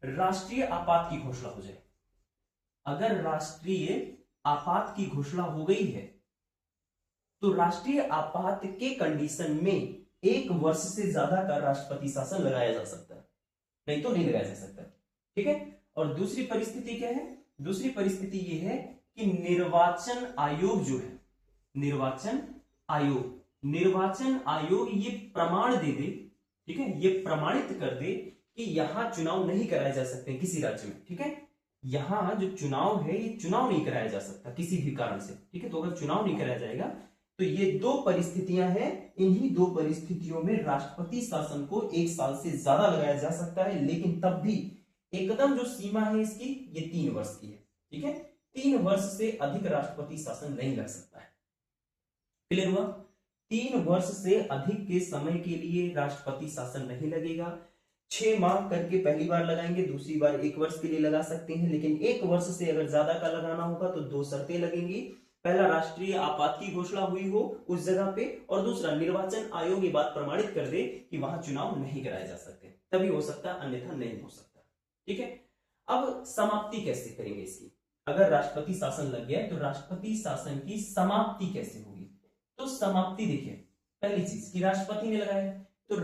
S1: राष्ट्रीय आपात की घोषणा हो जाए। अगर राष्ट्रीय आपात की घोषणा हो गई है तो राष्ट्रीय आपात के कंडीशन में 1 वर्ष से ज्यादा का राष्ट्रपति शासन लगाया जा सकता है, नहीं तो नहीं लगाया जा सकता। ठीक है, और दूसरी परिस्थिति क्या है? दूसरी परिस्थिति ये है कि निर्वाचन आयोग जो है, निर्वाचन आयोग ये प्रमाण दे दे, ठीक है, ये प्रमाणित कर दे कि यहां चुनाव नहीं कराए जा सकते किसी राज्य में। ठीक है, यहां जो चुनाव है ये चुनाव नहीं कराया जा सकता किसी भी कारण से। ठीक है, तो अगर चुनाव नहीं कराया जाएगा तो ये 2 परिस्थितियां हैं, इन्हीं 2 परिस्थितियों में राष्ट्रपति शासन को 1 साल से ज्यादा लगाया जा सकता है, लेकिन तब भी एकदम जो सीमा है इसकी, ये 3 वर्ष की है। ठीक है, 3 वर्ष से अधिक राष्ट्रपति शासन नहीं लग सकता है। क्लियर हुआ? 3 वर्ष से अधिक के समय के लिए राष्ट्रपति शासन नहीं लगेगा। 6 माह करके पहली बार लगाएंगे, दूसरी बार 1 वर्ष के लिए लगा सकते हैं, लेकिन 1 वर्ष से अगर ज्यादा का लगाना होगा तो 2 शर्तें लगेंगी। पहला, राष्ट्रीय आपात की घोषणा हुई हो उस जगह पे, और दूसरा, निर्वाचन आयोग ये बात प्रमाणित कर दे कि वहां चुनाव नहीं कराए जा सकते, तभी हो सकता है, अन्यथा नहीं हो सकता। ठीक है, अब समाप्ति कैसे करेंगे इसकी? अगर राष्ट्रपति शासन लग गया तो राष्ट्रपति शासन की समाप्ति कैसे होगी? तो समाप्ति देखिए, पहली चीज कि राष्ट्रपति ने लगाया तो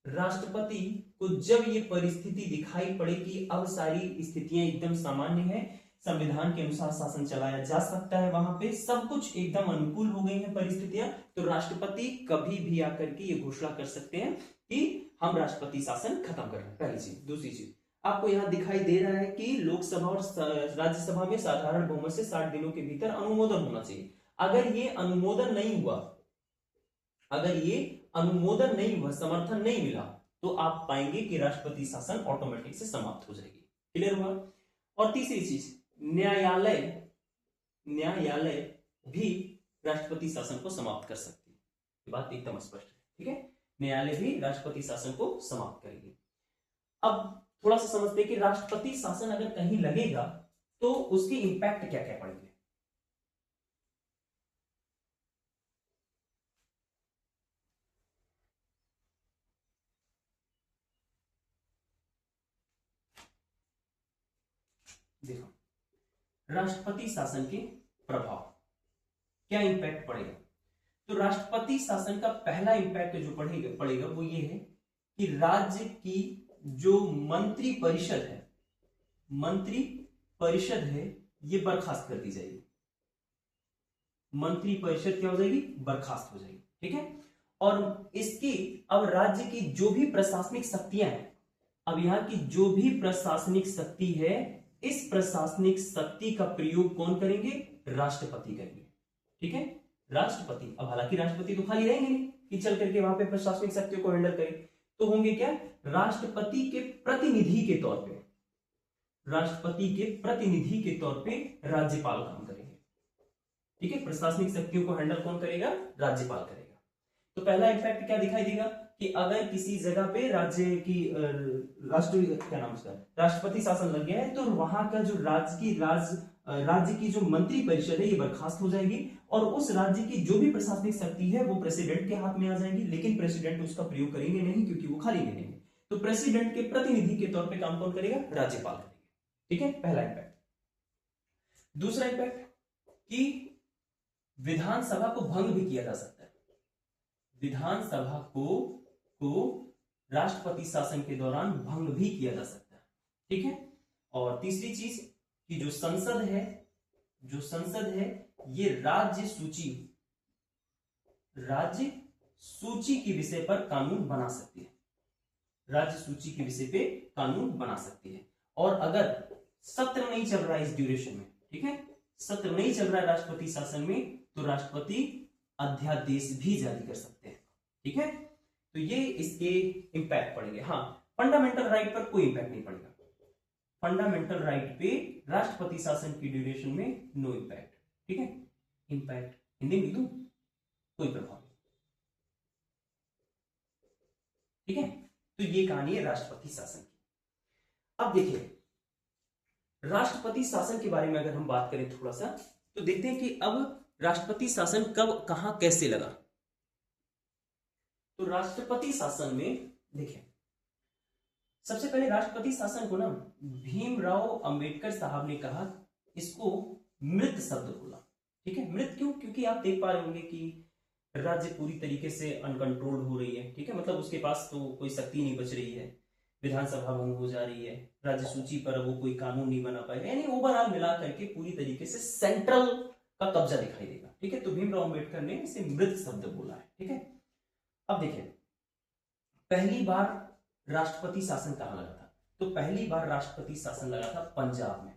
S1: राष्ट्रपति को जब ये परिस्थिति दिखाई पड़े कि अब सारी स्थितियां एकदम सामान्य है, संविधान के अनुसार शासन चलाया जा सकता है, वहां पे सब कुछ एकदम अनुकूल हो गई है परिस्थितियां, तो राष्ट्रपति कभी भी आकर के ये घोषणा कर सकते हैं कि हम राष्ट्रपति शासन खत्म कर रहे हैं। पहली चीज। दूसरी चीज, आपको यहाँ दिखाई दे रहा है कि लोकसभा और राज्यसभा में साधारण बहुमत से 60 दिनों के भीतर अनुमोदन होना चाहिए। अगर ये अनुमोदन नहीं हुआ, अगर ये अनुमोदन नहीं हुआ, समर्थन नहीं मिला, तो आप पाएंगे कि राष्ट्रपति शासन ऑटोमेटिक से समाप्त हो जाएगी। क्लियर हुआ? और तीसरी चीज, न्यायालय भी राष्ट्रपति शासन को समाप्त कर सकती है। ये बात एकदम स्पष्ट है। ठीक है, न्यायालय भी राष्ट्रपति शासन को समाप्त करेगी। अब थोड़ा सा समझते हैं कि राष्ट्रपति शासन अगर कहीं लगेगा तो उसके इंपैक्ट क्या क्या पड़ेंगे। देखो, राष्ट्रपति शासन के प्रभाव, क्या इंपैक्ट पड़ेगा। तो राष्ट्रपति शासन का पहला इंपैक्ट जो पड़ेगा वो ये है कि राज्य की जो मंत्री परिषद है ये बर्खास्त कर दी जाएगी। मंत्री परिषद क्या हो जाएगी? बर्खास्त हो जाएगी। ठीक है, और इसकी अब राज्य की जो भी प्रशासनिक शक्तियां हैं, अब यहां की जो भी प्रशासनिक शक्ति है, इस प्रशासनिक शक्ति का प्रयोग कौन करेंगे? राष्ट्रपति करेंगे। ठीक है, राष्ट्रपति। अब हालांकि राष्ट्रपति तो खाली रहेंगे नहीं कि चल करके वहां पे प्रशासनिक शक्तियों को हैंडल करें, तो होंगे क्या? राष्ट्रपति के प्रतिनिधि के तौर पे, राष्ट्रपति के प्रतिनिधि के तौर पे राज्यपाल काम करेंगे। ठीक है, प्रशासनिक शक्तियों को हैंडल कौन करेगा? राज्यपाल करेगा। तो पहला इफेक्ट क्या दिखाई देगा कि अगर किसी जगह पे राज्य की राष्ट्रपति शासन लग गया है, तो वहां का जो राज्य की जो मंत्री परिषद है ये बर्खास्त हो जाएगी, और उस राज्य की जो भी प्रशासनिक शक्ति है वो प्रेसिडेंट के हाथ में आ जाएगी। लेकिन प्रेसिडेंट उसका प्रयोग करेंगे नहीं, क्योंकि वो खाली रहेंगे। तो प्रेसिडेंट के प्रतिनिधि के तौर पे काम कौन करेगा? राज्यपाल करेंगे। ठीक है, पहला इंपैक्ट। दूसरा इंपैक्ट कि विधानसभा को भंग भी किया जा सकता है। विधानसभा को राष्ट्रपति शासन के दौरान भंग भी किया जा सकता है। ठीक है, और तीसरी चीज कि जो संसद है ये राज्य सूची के विषय पर कानून बना सकती है। राज्य सूची के विषय पे कानून बना सकती है। और अगर सत्र नहीं चल रहा है इस ड्यूरेशन में, ठीक है, सत्र नहीं चल रहा है राष्ट्रपति शासन में, तो राष्ट्रपति अध्यादेश भी जारी कर सकते हैं। ठीक है, तो ये इसके इंपैक्ट पड़ेंगे। हाँ, फंडामेंटल राइट पर कोई इंपैक्ट नहीं पड़ेगा। फंडामेंटल राइट पे राष्ट्रपति शासन की ड्यूरेशन में नो इंपैक्ट। ठीक है, इंपैक्ट हिंदी में लिख दूं, कोई प्रभाव नहीं। ठीक है, तो ये कहानी है राष्ट्रपति शासन की। अब देखिए, राष्ट्रपति शासन के बारे में अगर हम बात करें थोड़ा सा, तो देखते हैं कि अब राष्ट्रपति शासन कब, कहां, कैसे लगा। तो राष्ट्रपति शासन में देखिए, सबसे पहले राष्ट्रपति शासन को ना भीमराव अंबेडकर साहब ने कहा, इसको मृत शब्द बोला। ठीक है, मृत क्यों? क्योंकि आप देख पा रहे होंगे कि राज्य पूरी तरीके से अनकंट्रोल्ड हो रही है। ठीक है, मतलब उसके पास तो कोई शक्ति नहीं बच रही है, विधानसभा भंग हो जा रही है, राज्य सूची पर वो कोई कानून नहीं बना पाएगा, यानी ओवरऑल मिला करके पूरी तरीके से सेंट्रल का कब्जा दिखाई देगा। ठीक है, तो भीमराव अंबेडकर ने इसे मृत शब्द बोला है। ठीक है, अब देखिए, पहली बार राष्ट्रपति शासन कहां लगा था? तो पहली बार राष्ट्रपति शासन लगा था पंजाब में।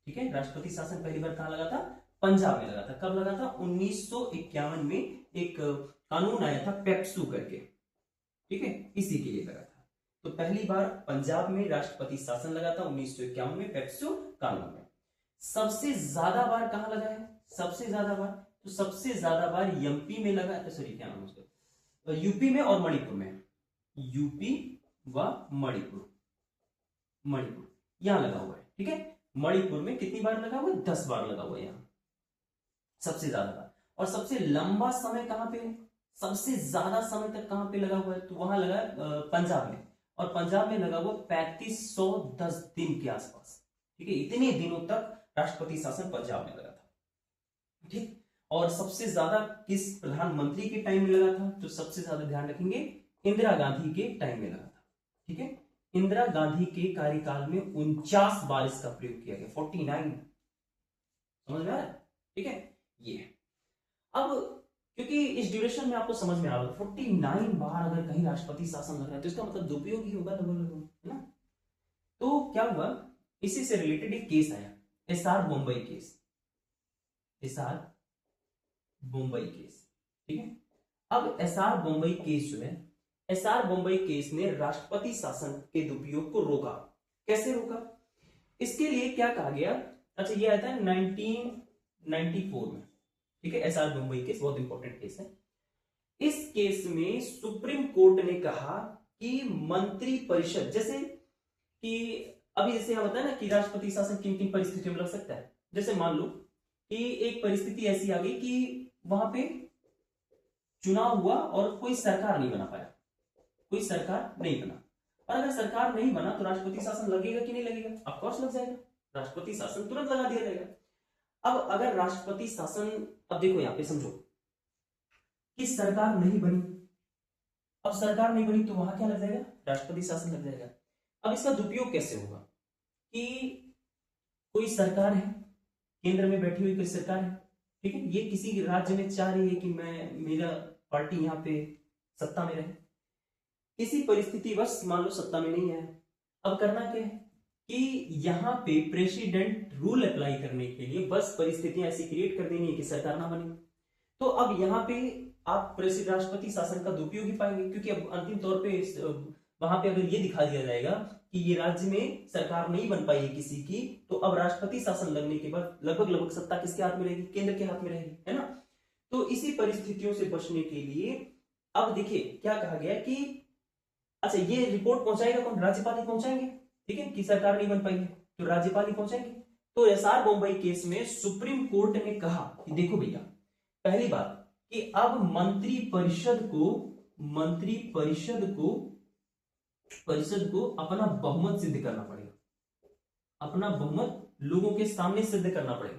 S1: ठीक है, राष्ट्रपति शासन पहली बार कहां लगा था? पंजाब में लगा था। कब लगा था? 1951 में एक कानून आया था पेप्सू करके। ठीक है, इसी के लिए लगा था। तो पहली बार पंजाब में राष्ट्रपति शासन लगा था 1951 में पेप्सू कानून में। सबसे ज्यादा बार कहां लगा है? सबसे ज्यादा बार, तो सबसे ज्यादा बार एमपी में लगा, सॉरी क्या नाम उसका, यूपी में और मणिपुर में। यूपी व मणिपुर यहां लगा हुआ है। ठीक है, मणिपुर में कितनी बार लगा हुआ है? 10 बार लगा हुआ है यहां, सबसे ज्यादा बार। और सबसे लंबा समय कहां पे है? सबसे ज्यादा समय तक कहां पे लगा हुआ है? तो वहां लगा पंजाब में, और पंजाब में लगा हुआ 3510 दिन के आसपास। ठीक है, इतने दिनों तक राष्ट्रपति शासन पंजाब में लगा था। ठीक, और सबसे ज्यादा किस प्रधानमंत्री के टाइम में लगा था? तो सबसे ज्यादा ध्यान रखेंगे इंदिरा गांधी के टाइम में लगा था। ठीक है, इंदिरा गांधी के कार्यकाल में 49 बार इसका प्रयोग किया गया, 49। समझ में आ रहा है? ठीक है, ये अब क्योंकि इस ड्यूरेशन में आपको समझ में आ रहा है 49 बार अगर कहीं राष्ट्रपति शासन लग रहा है तो इसका मतलब दुरुपयोग ही होगा लगभग, है ना। तो क्या हुआ, इसी से रिलेटेड एक केस आया, SR Bombay case, SR Bombay case. ठीक है, अब एसआर बम्बई केस जो है, एसआर बम्बई केस ने राष्ट्रपति शासन के दुरुपयोग को रोका। कैसे रोका, इसके लिए क्या कहा गया, अच्छा ये आता है 1994 में। ठीक है, एसआर बम्बई केस बहुत इंपॉर्टेंट केस है। इस केस में सुप्रीम कोर्ट ने कहा कि मंत्री परिषद, जैसे कि अभी जैसे हम बताए ना कि राष्ट्रपति शासन किन किन परिस्थितियों में लग सकता है, जैसे मान लो कि एक परिस्थिति ऐसी आ गई कि वहां पे चुनाव हुआ और कोई सरकार नहीं बना पाया, कोई सरकार नहीं बना, और अगर सरकार नहीं बना तो राष्ट्रपति शासन लगेगा कि नहीं लगेगा, ऑफ कोर्स लग जाएगा, राष्ट्रपति शासन तुरंत लगा दिया जाएगा। अब अगर राष्ट्रपति शासन, अब देखो यहां पे समझो कि सरकार नहीं बनी, अब सरकार नहीं बनी तो वहां क्या लग जाएगा, राष्ट्रपति शासन लग जाएगा। अब इसका दुरुपयोग कैसे होगा कि कोई सरकार है, केंद्र में बैठी हुई कोई सरकार है, ठीक है, ये किसी राज्य में चाह रही है कि मैं, मेरा पार्टी यहाँ पे सत्ता में रहे, किसी परिस्थिति बस मान लो सत्ता में नहीं है, अब करना क्या है कि यहां पे प्रेसिडेंट रूल अप्लाई करने के लिए बस परिस्थितियां ऐसी क्रिएट कर देनी है कि सरकार ना बने। तो अब यहां पे आप राष्ट्रपति शासन का दुरुपयोग ही पाएंगे, क्योंकि अब अंतिम तौर पे वहां पे अगर ये दिखा दिया जाएगा कि ये राज्य में सरकार नहीं बन पाई है किसी की, तो अब राष्ट्रपति शासन लगने के बाद लगभग सत्ता किसके हाथ में रहेगी, केंद्र के हाथ में रहेगी, है ना। तो इसी परिस्थितियों से बचने के लिए अब देखिए क्या कहा गया कि अच्छा ये रिपोर्ट पहुंचाएगा कौन, राज्यपाल ही पहुंचाएंगे, ठीक है, कि सरकार नहीं बन पाई है तो राज्यपाल ही पहुंचाएंगे। तो एसआर बम्बई केस में सुप्रीम कोर्ट ने कहा कि देखो भैया, पहली बात कि अब मंत्री परिषद को अपना बहुमत सिद्ध करना पड़ेगा, अपना बहुमत लोगों के सामने सिद्ध करना पड़ेगा।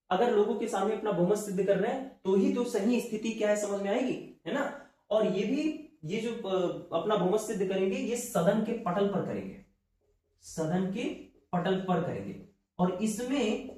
S1: अगर लोगों के सामने अपना बहुमत सिद्ध कर रहे हैं तो ही तो सही स्थिति क्या है समझ में आएगी, है ना। और ये भी, ये जो अपना बहुमत सिद्ध करेंगे ये सदन के पटल पर करेंगे, सदन के पटल पर करेंगे, और इसमें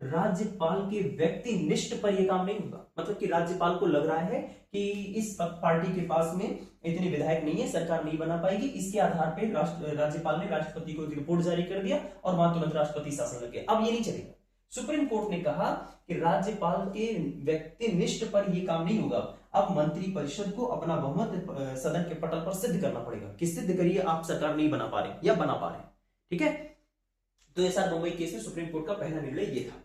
S1: राज्यपाल के व्यक्तिनिष्ठ पर यह काम नहीं होगा। मतलब कि राज्यपाल को लग रहा है कि इस पार्टी के पास में इतने विधायक नहीं है, सरकार नहीं बना पाएगी, इसके आधार पर राज्यपाल ने राष्ट्रपति को एक रिपोर्ट जारी कर दिया और वहां तुरंत राष्ट्रपति शासन लग गया। अब ये नहीं चलेगा, सुप्रीम कोर्ट ने कहा कि राज्यपाल के व्यक्तिनिष्ठ पर यह काम नहीं होगा, अब मंत्री परिषद को अपना बहुमत सदन के पटल पर सिद्ध करना पड़ेगा कि सिद्ध करिए आप सरकार नहीं बना पा रहे या बना पा रहे, ठीक है। तो एसआर बम्बई केस में सुप्रीम कोर्ट का पहला निर्णय ये था।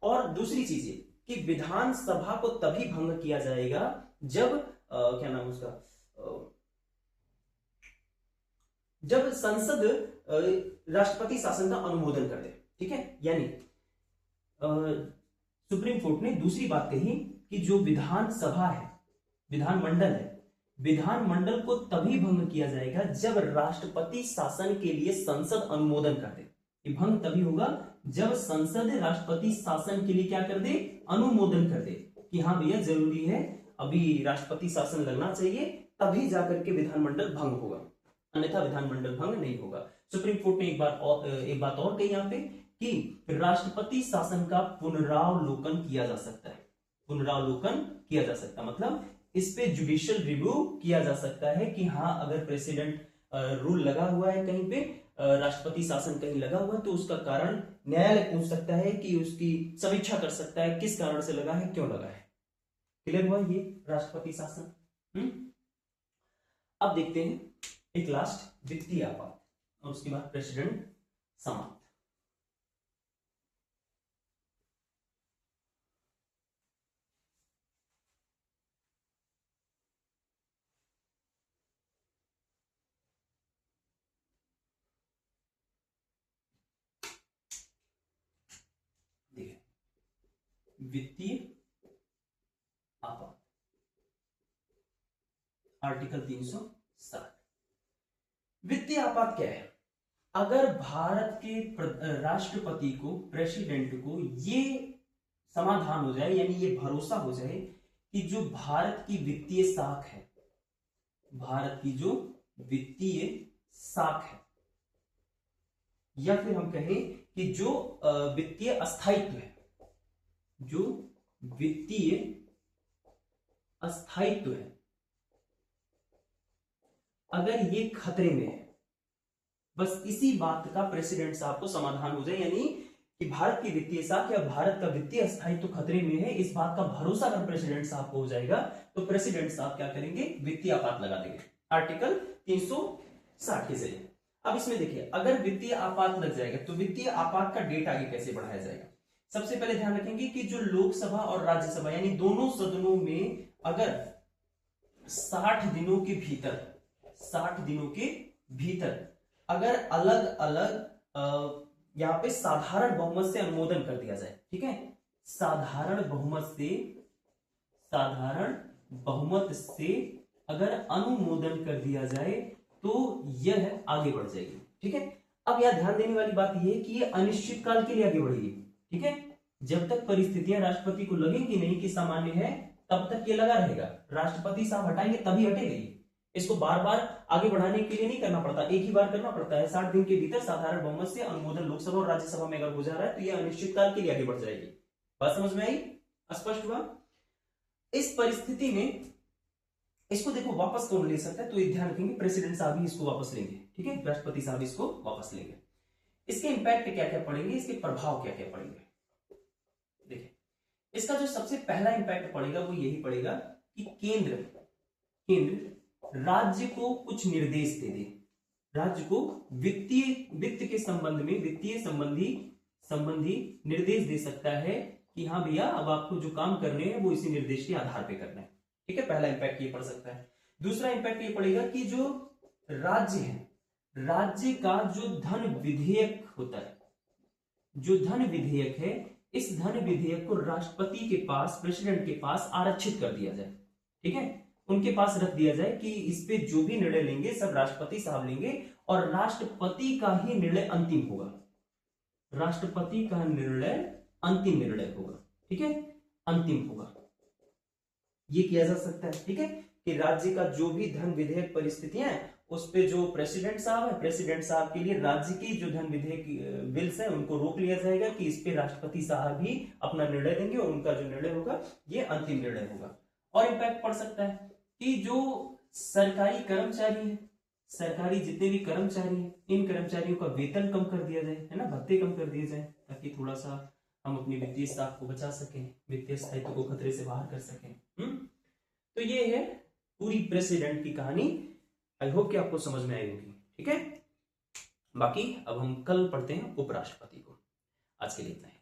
S1: और दूसरी चीज ये कि विधानसभा को तभी भंग किया जाएगा जब क्या नाम उसका, जब संसद राष्ट्रपति शासन का अनुमोदन कर दे, ठीक है। यानी सुप्रीम कोर्ट ने दूसरी बात कही कि जो विधानसभा है, विधानमंडल है, विधानमंडल को तभी भंग किया जाएगा जब राष्ट्रपति शासन के लिए संसद अनुमोदन कर दे। ये भंग तभी होगा जब संसद राष्ट्रपति शासन के लिए क्या कर दे, अनुमोदन कर दे कि हाँ भैया जरूरी है, अभी राष्ट्रपति शासन लगना चाहिए, तभी जाकर के विधानमंडल भंग होगा, अन्यथा विधानमंडल भंग नहीं होगा। सुप्रीम कोर्ट ने एक बात और कही यहाँ पे कि राष्ट्रपति शासन का पुनरावलोकन किया जा सकता है, पुनरावलोकन किया जा सकता है, मतलब इस पे जुडिशियल रिव्यू किया जा सकता है कि हाँ अगर प्रेसिडेंट रूल लगा हुआ है कहीं पे, राष्ट्रपति शासन कहीं लगा हुआ है, तो उसका कारण न्यायालय पूछ सकता है कि उसकी समीक्षा कर सकता है किस कारण से लगा है, क्यों लगा है। क्लियर हुआ ये राष्ट्रपति शासन। अब देखते हैं एक लास्ट वित्तीय आपात और उसके बाद प्रेसिडेंट समाप्त। वित्तीय आपात, आर्टिकल 360। वित्तीय आपात क्या है, अगर भारत के राष्ट्रपति को, प्रेसिडेंट को ये समाधान हो जाए, यानी ये भरोसा हो जाए कि जो भारत की वित्तीय साख है, भारत की जो वित्तीय साख है, या फिर हम कहें कि जो वित्तीय अस्थायित्व है, जो वित्तीय अस्थायित्व है, अगर ये खतरे में है, बस इसी बात का प्रेसिडेंट साहब को समाधान हो जाए, यानी कि भारत की वित्तीय साख या भारत का वित्तीय अस्थायित्व खतरे में है, इस बात का भरोसा अगर प्रेसिडेंट साहब को हो जाएगा तो प्रेसिडेंट साहब क्या करेंगे, वित्तीय आपात लगा देंगे, आर्टिकल 360 के जरिए। अब इसमें देखिए, अगर वित्तीय आपात लग जाएगा तो वित्तीय आपात का डेट आगे कैसे बढ़ाया जाएगा। सबसे पहले ध्यान रखेंगे कि जो लोकसभा और राज्यसभा यानी दोनों सदनों में अगर 60 दिनों के भीतर, 60 दिनों के भीतर अगर अलग अलग यहां पे साधारण बहुमत से अनुमोदन कर दिया जाए, ठीक है, साधारण बहुमत से अगर अनुमोदन कर दिया जाए तो यह आगे बढ़ जाएगी, ठीक है। अब यहां ध्यान देने वाली बात यह है कि यह अनिश्चित काल के लिए आगे बढ़ेगी, ठीक है। जब तक परिस्थितियां राष्ट्रपति को लगेंगी नहीं कि सामान्य है, तब तक ये लगा रहेगा। राष्ट्रपति साहब हटाएंगे तभी हटेगी। इसको बार बार आगे बढ़ाने के लिए नहीं करना पड़ता, एक ही बार करना पड़ता है। 60 दिन के भीतर साधारण बहुमत से अनुमोदन लोकसभा और राज्यसभा में अगर हो जा रहा है तो यह अनिश्चित काल के लिए आगे बढ़ जाएगी। बात समझ में आई, स्पष्ट हुआ। इस परिस्थिति में इसको देखो वापस कौन ले सकता है, तो ध्यान रखेंगे प्रेसिडेंट साहब ही इसको वापस लेंगे, ठीक है, राष्ट्रपति साहब इसको वापस लेंगे। इसके इंपैक्ट क्या क्या पड़ेंगे, इसके प्रभाव क्या क्या पड़ेंगे, देखिए। इसका जो सबसे पहला इंपैक्ट पड़ेगा वो यही पड़ेगा कि केंद्र राज्य को कुछ निर्देश दे दे, राज्य को वित्त के संबंध में वित्तीय संबंधी निर्देश दे सकता है कि हाँ भैया अब आपको जो काम करने हैं वो इसी निर्देश के आधार पे करना है, ठीक है। पहला इंपैक्ट ये पड़ सकता है। दूसरा इंपैक्ट ये पड़ेगा कि जो राज्य है, राज्य का जो धन विधेयक होता है, जो धन विधेयक है, इस धन विधेयक को राष्ट्रपति के पास, प्रेसिडेंट के पास आरक्षित कर दिया जाए, ठीक है, उनके पास रख दिया जाए कि इस पे जो भी निर्णय लेंगे सब राष्ट्रपति साहब लेंगे और राष्ट्रपति का ही निर्णय अंतिम होगा, राष्ट्रपति का निर्णय अंतिम निर्णय होगा, ठीक है, अंतिम होगा। ये किया जा सकता है, ठीक है, कि राज्य का जो भी धन विधेयक परिस्थितियां हैं उस पे जो प्रेसिडेंट साहब है, प्रेसिडेंट साहब के लिए राज्य की जो धन विधेयक बिल्स है उनको रोक लिया जाएगा कि इस पे राष्ट्रपति साहब ही अपना निर्णय देंगे और उनका जो निर्णय होगा ये अंतिम निर्णय होगा। और इंपैक्ट पड़ सकता है कि जो सरकारी कर्मचारी है, सरकारी जितने भी कर्मचारी हैं, इन कर्मचारियों का वेतन कम कर दिया जाए, है ना, भत्ते कम कर दिए जाए, ताकि थोड़ा सा हम अपनी वित्तीय साख को बचा सकें, वित्तीय स्थायित्व को खतरे से बाहर कर सकें। तो ये है पूरी प्रेसिडेंट की कहानी। आई होप कि आपको समझ में आई होगी, ठीक है। बाकी अब हम कल पढ़ते हैं उपराष्ट्रपति को। आज के लिए इतना ही।